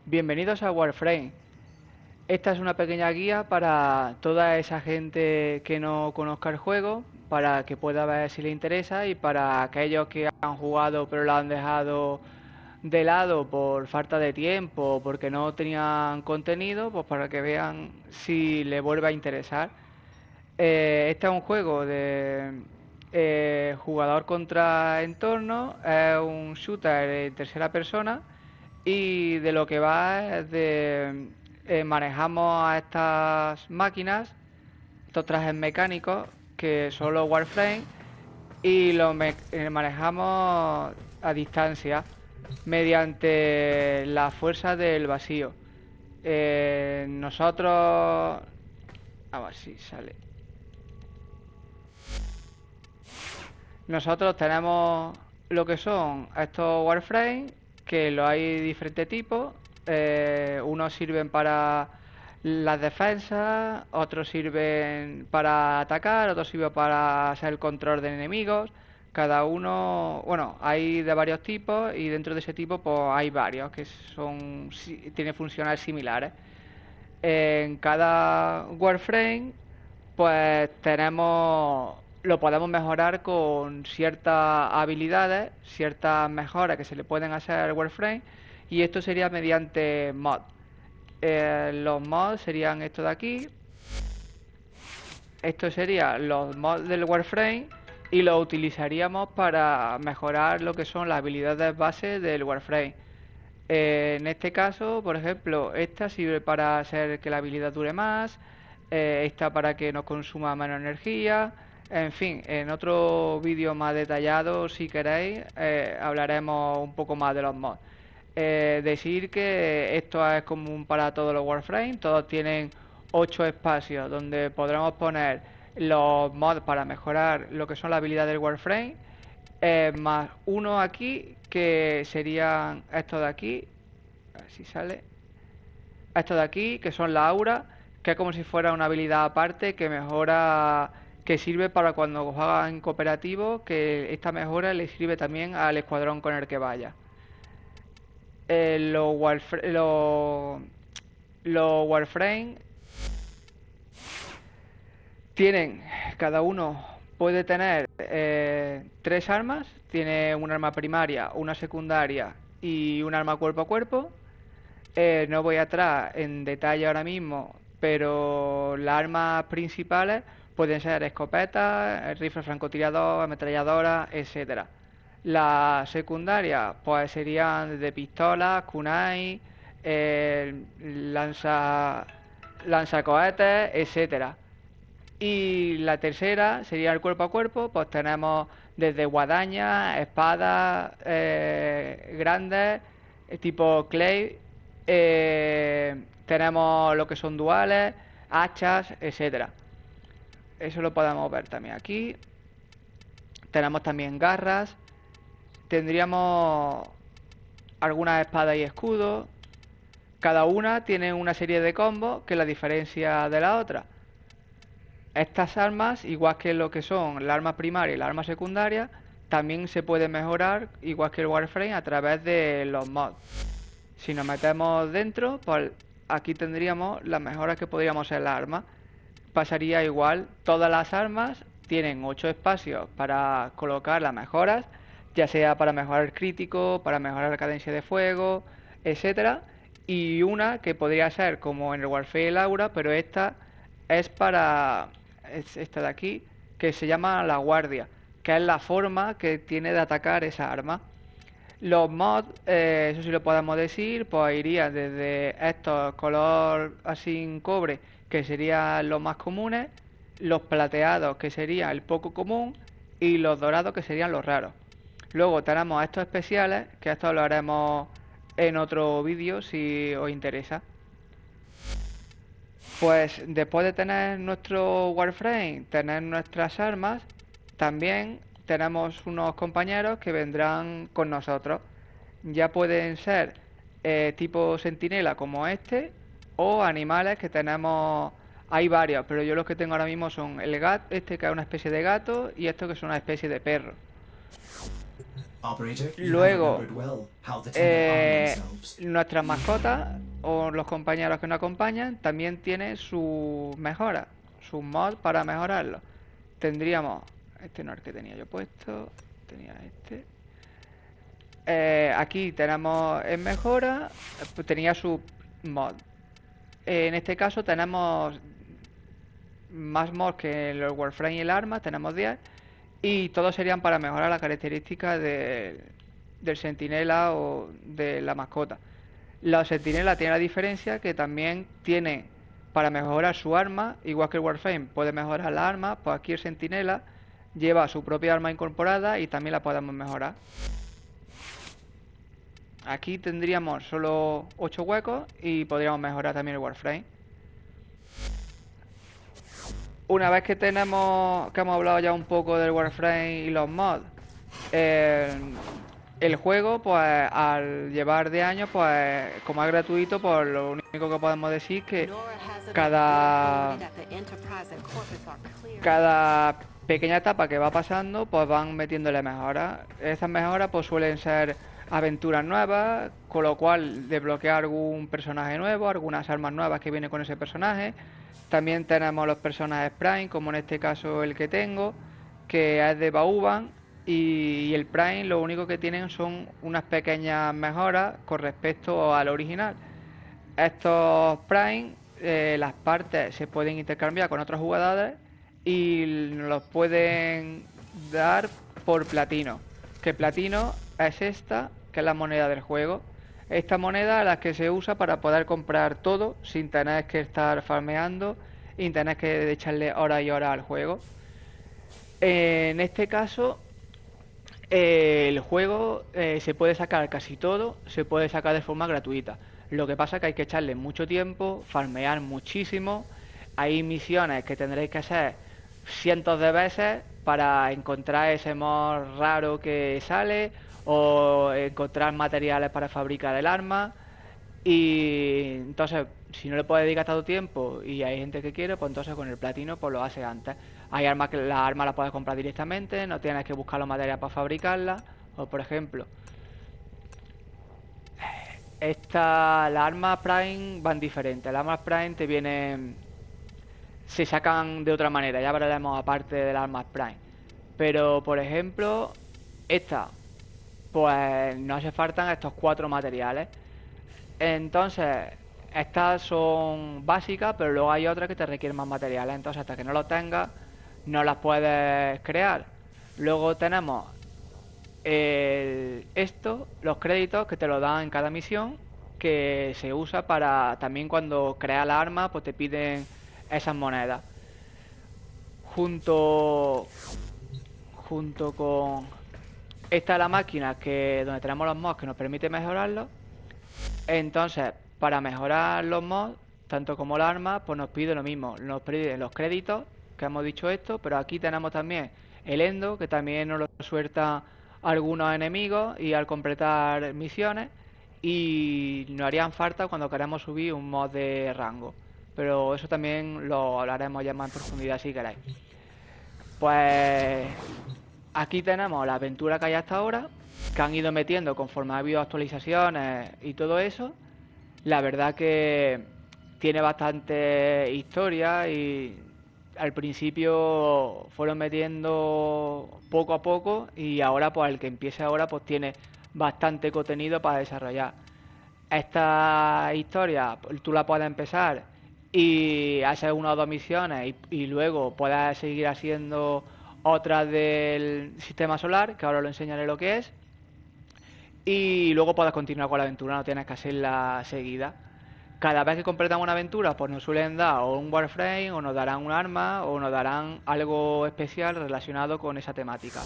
Bienvenidos a Warframe. Esta es una pequeña guía para toda esa gente que no conozca el juego, para que pueda ver si le interesa y para aquellos que han jugado pero lo han dejado de lado por falta de tiempo o porque no tenían contenido, pues para que vean si le vuelve a interesar. Este es un juego de jugador contra entorno, es un shooter en tercera persona y de lo que va es de manejamos a estas máquinas, estos trajes mecánicos que son los Warframe y manejamos a distancia mediante la fuerza del vacío. Nosotros... A ver si sale. Nosotros tenemos lo que son estos Warframe, que lo hay diferentes tipos. Unos sirven para las defensas, otros sirven para atacar, otros sirven para hacer el control de enemigos. Cada uno, bueno, hay de varios tipos y dentro de ese tipo pues hay varios que son tienen funciones similares. En cada Warframe pues lo podemos mejorar con ciertas habilidades, ciertas mejoras que se le pueden hacer al Warframe y esto sería mediante mod. Los mods serían esto de aquí. Esto serían los mods del Warframe y los utilizaríamos para mejorar lo que son las habilidades base del Warframe. En este caso, por ejemplo, esta sirve para hacer que la habilidad dure más, esta para que no consuma menos energía. En fin, en otro vídeo más detallado, si queréis, hablaremos un poco más de los mods. Decir que esto es común para todos los Warframe, todos tienen 8 espacios donde podremos poner los mods para mejorar lo que son las habilidades del Warframe, más uno aquí que serían estos de aquí, a ver si sale, estos de aquí que son la aura, que es como si fuera una habilidad aparte que mejora, que sirve para cuando juegas en cooperativo, que esta mejora le sirve también al escuadrón con el que vaya. Los Warframe tienen, cada uno puede tener tres armas. Tiene un arma primaria, una secundaria y un arma cuerpo a cuerpo. No voy atrás en detalle ahora mismo, pero las armas principales pueden ser escopetas, rifle francotirador, ametralladoras, etcétera. Las secundarias pues serían de pistolas, kunai, lanzacohetes, etcétera. Y la tercera sería el cuerpo a cuerpo, pues tenemos desde guadañas, espadas grandes, tipo clay, tenemos lo que son duales, hachas, etcétera. Eso lo podemos ver también aquí. Tenemos también garras, tendríamos algunas espadas y escudos. Cada una tiene una serie de combos que la diferencia de la otra. Estas armas, igual que lo que son la arma primaria y la arma secundaria, también se puede mejorar, igual que el Warframe, a través de los mods. Si nos metemos dentro, pues aquí tendríamos las mejoras que podríamos en la arma. Pasaría igual, todas las armas tienen 8 espacios para colocar las mejoras, ya sea para mejorar el crítico, para mejorar la cadencia de fuego, etcétera. Y una que podría ser como en el Warfare el aura, pero esta es para esta de aquí, que se llama la guardia, que es la forma que tiene de atacar esa arma. Los mods, eso sí lo podemos decir, pues irían desde estos color así en cobre, que serían los más comunes, los plateados, que sería el poco común, y los dorados, que serían los raros. Luego tenemos estos especiales, que esto lo haremos en otro vídeo si os interesa. Pues después de tener nuestro Warframe, tener nuestras armas, también tenemos unos compañeros que vendrán con nosotros. Ya pueden ser tipo sentinela como este o animales que tenemos. Hay varios, pero yo los que tengo ahora mismo son el gato, este que es una especie de gato y esto que es una especie de perro. Luego, nuestras mascotas o los compañeros que nos acompañan también tienen sus mejoras, sus mods para mejorarlo. Tendríamos, este no es el que tenía yo puesto, tenía este. Aquí tenemos en mejora, pues tenía su mod. En este caso tenemos más mods que en los Warframe y el arma, tenemos 10. Y todos serían para mejorar las características del sentinela o de la mascota. La sentinela tiene la diferencia que también tiene para mejorar su arma, igual que el Warframe puede mejorar la arma, pues aquí el sentinela lleva su propia arma incorporada y también la podemos mejorar. Aquí tendríamos solo 8 huecos y podríamos mejorar también el Warframe. Una vez que hemos hablado ya un poco del Warframe y los mods, el juego, pues al llevar de años, pues como es gratuito, pues lo único que podemos decir que cada pequeña etapa que va pasando, pues van metiéndole mejoras. Estas mejoras pues suelen ser aventuras nuevas, con lo cual desbloquear algún personaje nuevo, algunas armas nuevas que vienen con ese personaje. También tenemos los personajes Prime, como en este caso el que tengo, que es de Bauban, y el Prime lo único que tienen son unas pequeñas mejoras con respecto al original. Estos Prime, las partes se pueden intercambiar con otros jugadores y los pueden dar por platino. Que platino es esta, que es la moneda del juego. Esta moneda es la que se usa para poder comprar todo sin tener que estar farmeando y tener que echarle horas y horas al juego. En este caso, el juego se puede sacar casi todo, se puede sacar de forma gratuita. Lo que pasa es que hay que echarle mucho tiempo, farmear muchísimo. Hay misiones que tendréis que hacer cientos de veces para encontrar ese mod raro que sale o encontrar materiales para fabricar el arma. Y entonces, si no le puedes dedicar tanto tiempo y hay gente que quiere, pues entonces con el platino pues lo hace antes. Hay armas que las armas las puedes comprar directamente, no tienes que buscar los materiales para fabricarlas. O por ejemplo, las armas Prime van diferentes. Las armas Prime te vienen, se sacan de otra manera, ya hablaremos aparte de las armas Prime. Pero por ejemplo, esta, pues no hace falta estos 4 materiales. Entonces, estas son básicas, pero luego hay otras que te requieren más materiales. Entonces, hasta que no los tengas, no las puedes crear. Luego tenemos los créditos que te lo dan en cada misión, que se usa para también cuando creas la arma, pues te piden esas monedas. Junto con esta es la máquina donde tenemos los mods que nos permite mejorarlos. Entonces, para mejorar los mods, tanto como las armas, pues nos pide lo mismo. Nos pide los créditos, que hemos dicho esto, pero aquí tenemos también el endo, que también nos lo suelta algunos enemigos y al completar misiones. Y nos harían falta cuando queremos subir un mod de rango. Pero eso también lo hablaremos ya más en profundidad si queréis. Pues aquí tenemos la aventura que hay hasta ahora, que han ido metiendo conforme ha habido actualizaciones y todo eso. La verdad que tiene bastante historia y al principio fueron metiendo poco a poco y ahora pues el que empiece ahora pues tiene bastante contenido para desarrollar. Esta historia tú la puedes empezar y hacer 1 o 2 misiones y luego puedes seguir haciendo otras del sistema solar, que ahora lo enseñaré lo que es. Y luego puedes continuar con la aventura, no tienes que hacerla seguida. Cada vez que completamos una aventura, pues nos suelen dar o un Warframe, o nos darán un arma, o nos darán algo especial relacionado con esa temática.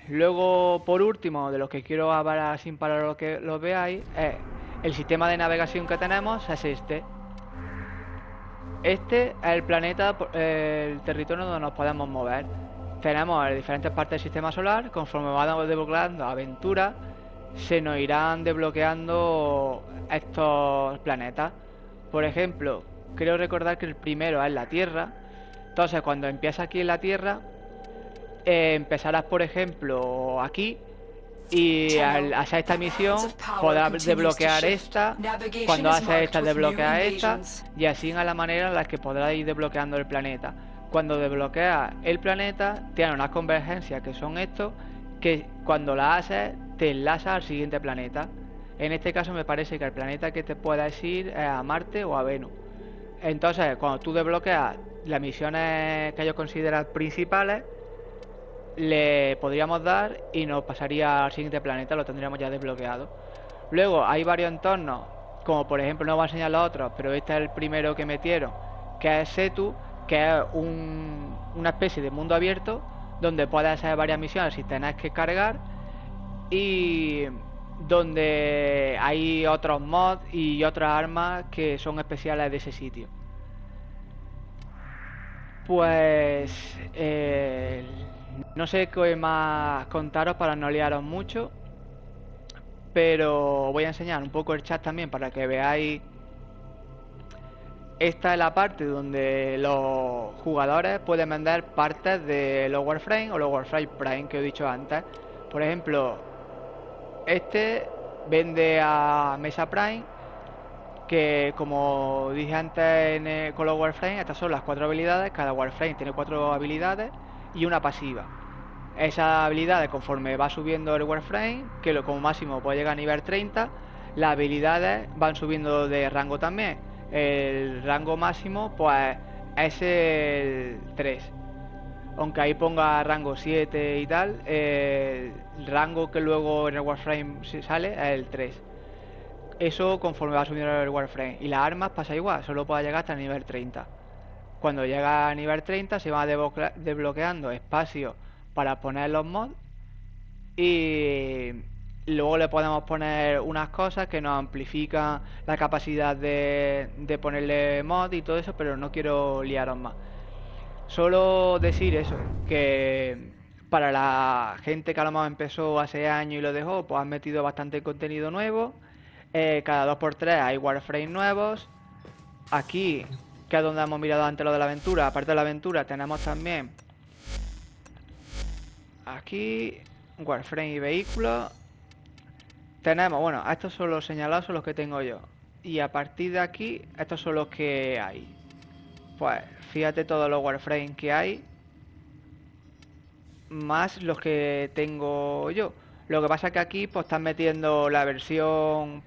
Luego, por último, de lo que quiero hablar sin para lo que lo veáis, es el sistema de navegación que tenemos, es este. Este es el planeta, el territorio donde nos podemos mover. Tenemos diferentes partes del sistema solar. Conforme vamos desbloqueando aventuras, se nos irán desbloqueando estos planetas. Por ejemplo, creo recordar que el primero es la Tierra. Entonces, cuando empieza aquí en la Tierra, empezarás, por ejemplo, aquí y al hacer esta misión podrás desbloquear esta. Cuando haces esta, desbloqueas esta, y así a la manera en la que podrás ir desbloqueando el planeta. Cuando desbloqueas el planeta, tiene unas convergencias que son estos, que cuando las haces te enlaza al siguiente planeta. En este caso me parece que el planeta que te puedas ir es a Marte o a Venus. Entonces, cuando tú desbloqueas las misiones que ellos consideran principales, le podríamos dar y nos pasaría al siguiente planeta, lo tendríamos ya desbloqueado. Luego hay varios entornos, como por ejemplo, no voy a enseñar los otros, pero este es el primero que metieron, que es Setu, que es una especie de mundo abierto donde puedes hacer varias misiones sin tener que cargar, y donde hay otros mods y otras armas que son especiales de ese sitio. Pues no sé qué más contaros para no liaros mucho, pero voy a enseñar un poco el chat también para que veáis. Esta es la parte donde los jugadores pueden vender partes de los Warframe o los Warframe Prime que he dicho antes. Por ejemplo, este vende a Mesa Prime, que como dije antes con los Warframe, estas son las 4 habilidades. Cada Warframe tiene 4 habilidades y una pasiva. Esas habilidades, conforme va subiendo el Warframe, que como máximo puede llegar a nivel 30, las habilidades van subiendo de rango también. El rango máximo pues es el 3. Aunque ahí ponga rango 7 y tal, el rango que luego en el Warframe sale es el 3. Eso conforme va subiendo el Warframe. Y las armas pasa igual, solo puede llegar hasta el nivel 30. Cuando llega a nivel 30 se va desbloqueando espacios para poner los mods, y luego le podemos poner unas cosas que nos amplifican la capacidad de ponerle mod y todo eso, pero no quiero liaros más. Solo decir eso, que para la gente que a lo mejor empezó hace años y lo dejó, pues han metido bastante contenido nuevo. Cada 2x3 hay Warframe nuevos. Aquí, que es donde hemos mirado antes lo de la aventura, aparte de la aventura tenemos también aquí Warframe y vehículos. Tenemos, bueno, estos son los señalados, son los que tengo yo. Y a partir de aquí, estos son los que hay. Pues fíjate todos los Warframe que hay, más los que tengo yo. Lo que pasa es que aquí pues están metiendo la versión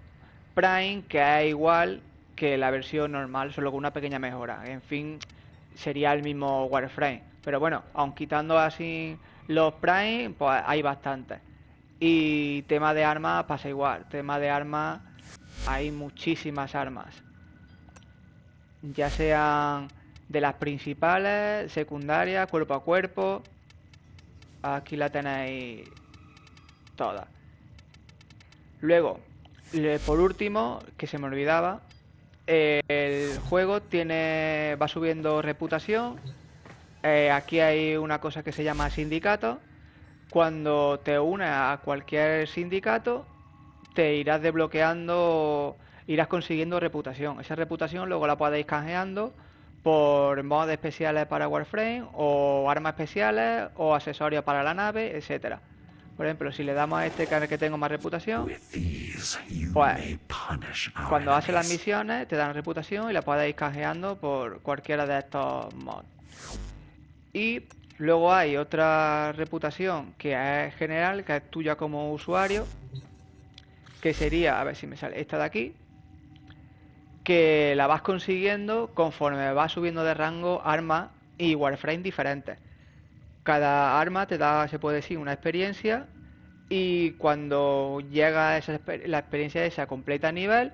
Prime, que es igual que la versión normal, solo con una pequeña mejora. En fin, sería el mismo Warframe. Pero bueno, aun quitando así los Prime, pues hay bastantes. Y tema de armas pasa igual. Tema de armas, hay muchísimas armas. Ya sean de las principales, secundarias, cuerpo a cuerpo. Aquí la tenéis todas. Luego, por último, que se me olvidaba, el juego va subiendo reputación. Aquí hay una cosa que se llama sindicato. Cuando te unes a cualquier sindicato, te irás desbloqueando, irás consiguiendo reputación. Esa reputación luego la podéis canjeando por mods especiales para Warframe, o armas especiales, o accesorios para la nave, etcétera. Por ejemplo, si le damos a este, que es el que tengo más reputación, pues cuando haces las misiones te dan reputación y la podéis ir canjeando por cualquiera de estos mods. Y luego hay otra reputación que es general, que es tuya como usuario, que sería, a ver si me sale, esta de aquí, que la vas consiguiendo conforme vas subiendo de rango armas y Warframe diferentes. Cada arma te da, se puede decir, una experiencia, y cuando llega la experiencia esa completa nivel,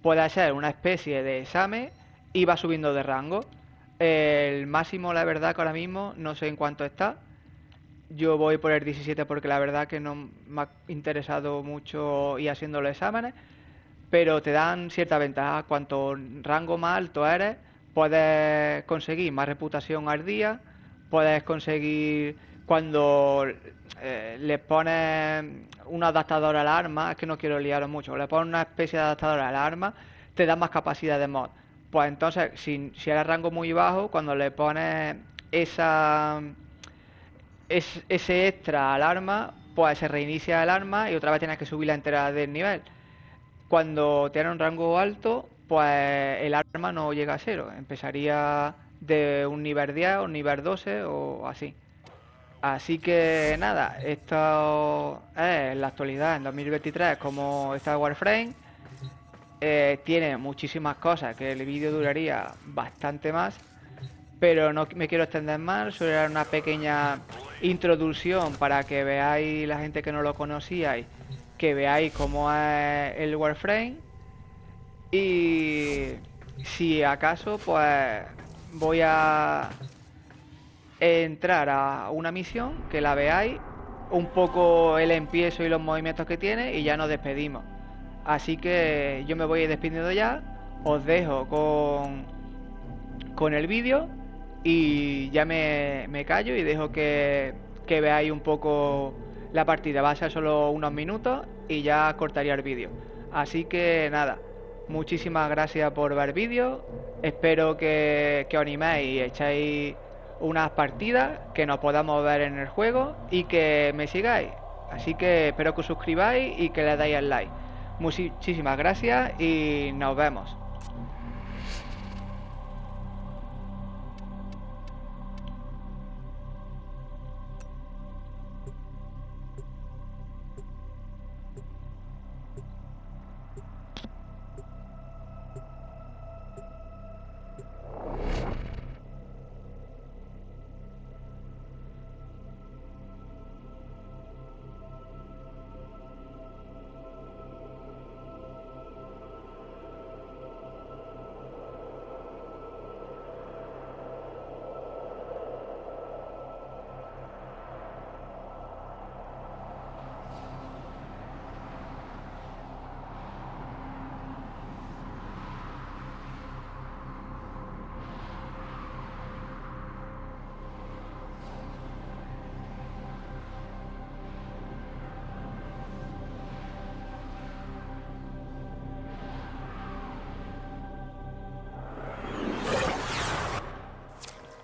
puede ser una especie de examen y va subiendo de rango. El máximo, la verdad que ahora mismo no sé en cuánto está. Yo voy por el 17 porque la verdad que no me ha interesado mucho ir haciendo los exámenes, pero te dan cierta ventaja. Cuanto rango más alto eres, puedes conseguir más reputación al día, puedes conseguir cuando le pones un adaptador al arma, es que no quiero liaros mucho, le pones una especie de adaptador al arma, te da más capacidad de mod. Pues entonces, si eres rango muy bajo, cuando le pones ese extra al arma, pues se reinicia el arma y otra vez tienes que subirla entera del nivel. Cuando tiene un rango alto, pues el arma no llega a cero. Empezaría de un nivel 10 o un nivel 12 o así. Así que nada, esto es la actualidad en 2023 como está Warframe. Tiene muchísimas cosas que el vídeo duraría bastante más, pero no me quiero extender más, solo era una pequeña introducción para que veáis, la gente que no lo conocíais, que veáis cómo es el Warframe. Y si acaso, pues voy a entrar a una misión, que la veáis, un poco el empiezo y los movimientos que tiene y ya nos despedimos. Así que yo me voy despidiendo ya, os dejo con el vídeo y ya me callo y dejo que veáis un poco la partida. Va a ser solo unos minutos y ya cortaría el vídeo. Así que nada, muchísimas gracias por ver el vídeo. Espero que os animéis y echáis unas partidas, que nos podamos ver en el juego y que me sigáis. Así que espero que os suscribáis y que le dais al like. Muchísimas gracias y nos vemos.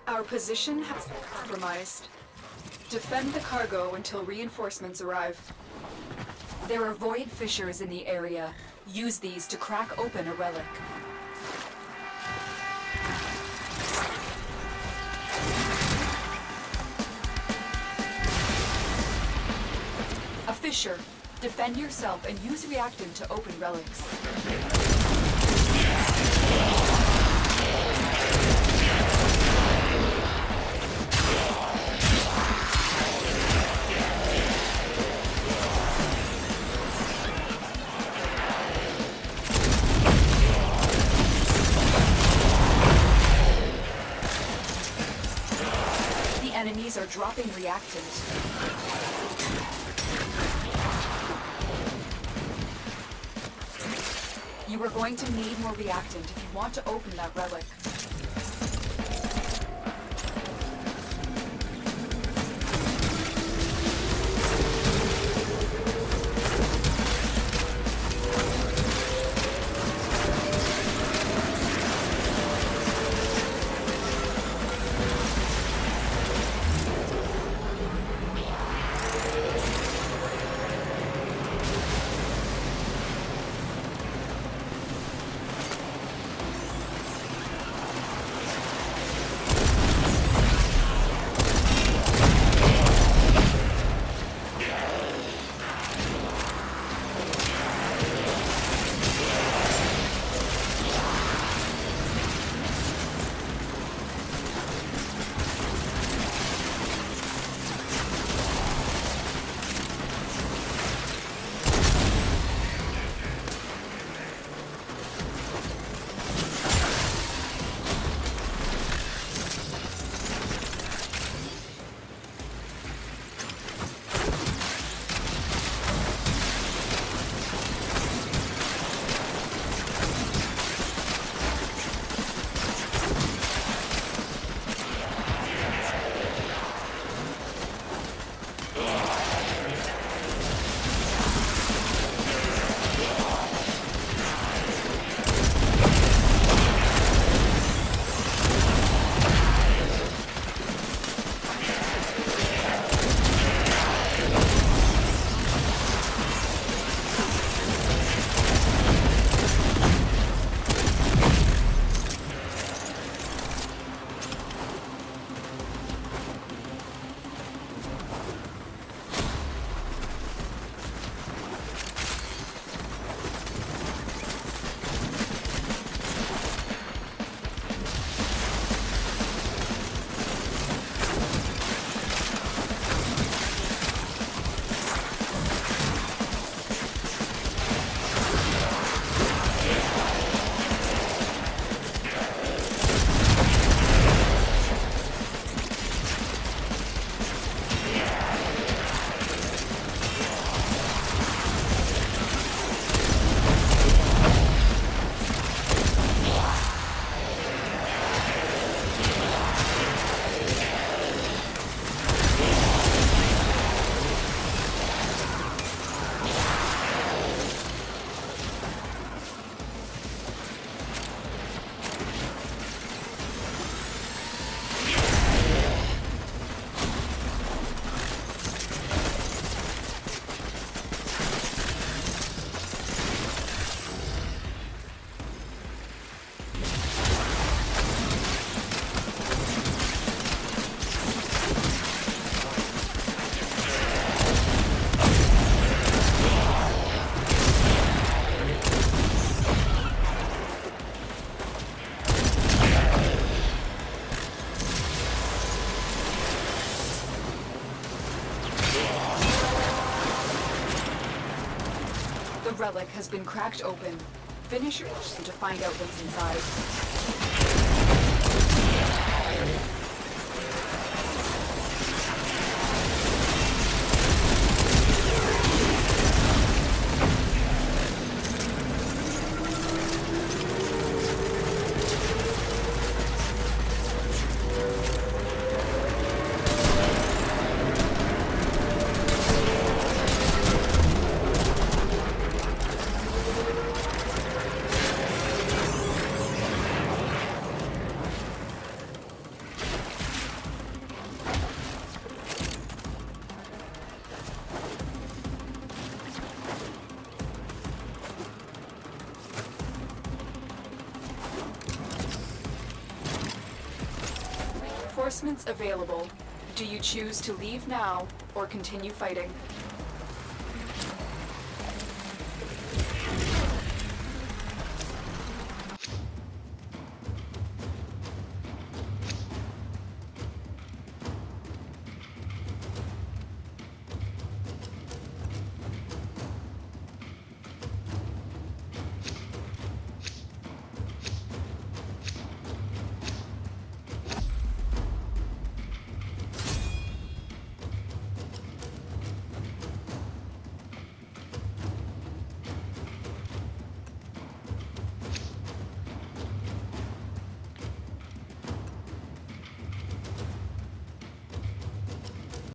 Our position has been compromised. Defend the cargo until reinforcements arrive. There are void fissures in the area. Use these to crack open a relic. A fissure. Defend yourself and use reactant to open relics. Enemies are dropping reactant. You are going to need more reactant if you want to open that relic. relic has been cracked open. Finish your mission to find out what's inside. Reinforcements available. Do you choose to leave now or continue fighting?